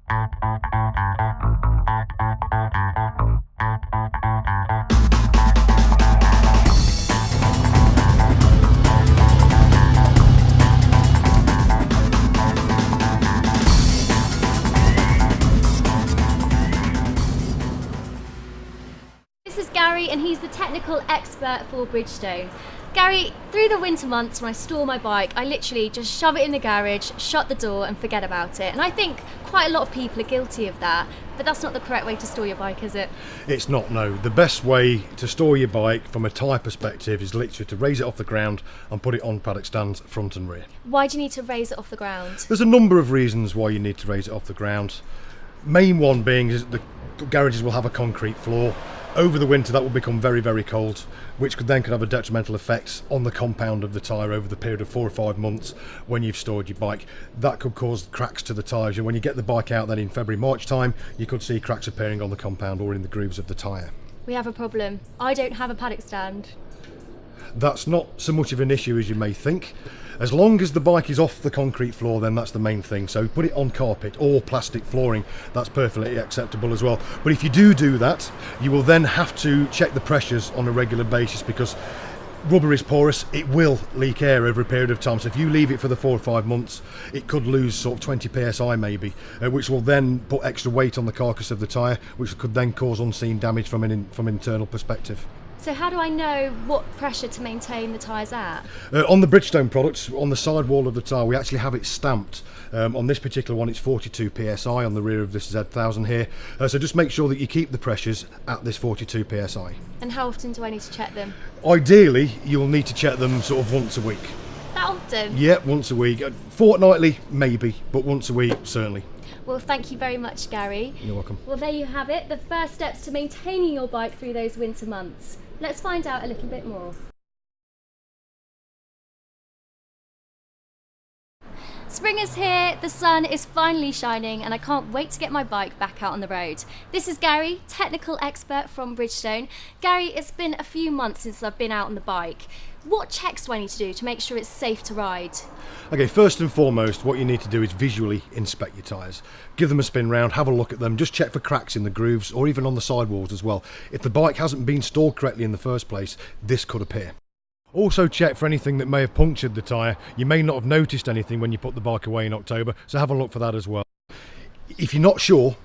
This is Gary and he's the technical expert for Bridgestone. Gary, through the winter months when I store my bike, I literally just shove it in the garage, shut the door and forget about it. And I think quite a lot of people are guilty of that, but that's not the correct way to store your bike, is it? It's not, no. The best way to store your bike from a tyre perspective is literally to raise it off the ground and put it on paddock stands front and rear. Why do you need to raise it off the ground? There's a number of reasons why you need to raise it off the ground. Main one being is the garages will have a concrete floor. Over the winter that will become very, very cold, which could have a detrimental effect on the compound of the tyre over the period of 4 or 5 months when you've stored your bike. That could cause cracks to the tyres. When you get the bike out then in February, March time, you could see cracks appearing on the compound or in the grooves of the tyre. We have a problem. I don't have a paddock stand. That's not so much of an issue as you may think. As long as the bike is off the concrete floor, then that's the main thing. So put it on carpet or plastic flooring, that's perfectly acceptable as well. But if you do that, you will then have to check the pressures on a regular basis, because rubber is porous, it will leak air over a period of time. So if you leave it for the 4 or 5 months, it could lose sort of 20 psi maybe, which will then put extra weight on the carcass of the tyre, which could then cause unseen damage from an internal perspective. So how do I know what pressure to maintain the tyres at? On the Bridgestone products, on the sidewall of the tyre, we actually have it stamped. On this particular one, it's 42 psi on the rear of this Z1000 here. So just make sure that you keep the pressures at this 42 psi. And how often do I need to check them? Ideally, you'll need to check them sort of once a week. That often? Yeah, once a week. Fortnightly, maybe, but once a week, certainly. Well, thank you very much, Gary. You're welcome. Well, there you have it, the first steps to maintaining your bike through those winter months. Let's find out a little bit more. Spring is here, the sun is finally shining, and I can't wait to get my bike back out on the road. This is Gary, technical expert from Bridgestone. Gary, it's been a few months since I've been out on the bike. What checks do I need to do to make sure it's safe to ride? Okay, first and foremost, what you need to do is visually inspect your tyres. Give them a spin round, have a look at them, just check for cracks in the grooves or even on the sidewalls as well. If the bike hasn't been stored correctly in the first place, this could appear. Also check for anything that may have punctured the tyre. You may not have noticed anything when you put the bike away in October, so have a look for that as well. If you're not sure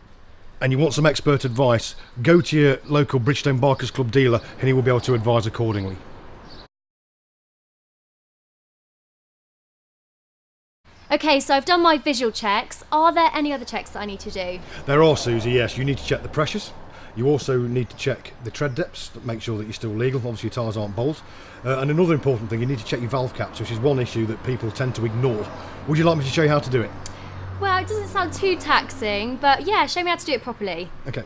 and you want some expert advice, go to your local Bridgestone Bikers Club dealer and he will be able to advise accordingly. Okay, so I've done my visual checks. Are there any other checks that I need to do? There are, Suzy, yes. You need to check the pressures. You also need to check the tread depths to make sure that you're still legal. Obviously your tyres aren't bald. And another important thing, you need to check your valve caps, which is one issue that people tend to ignore. Would you like me to show you how to do it? Well, it doesn't sound too taxing, but yeah, show me how to do it properly. Okay.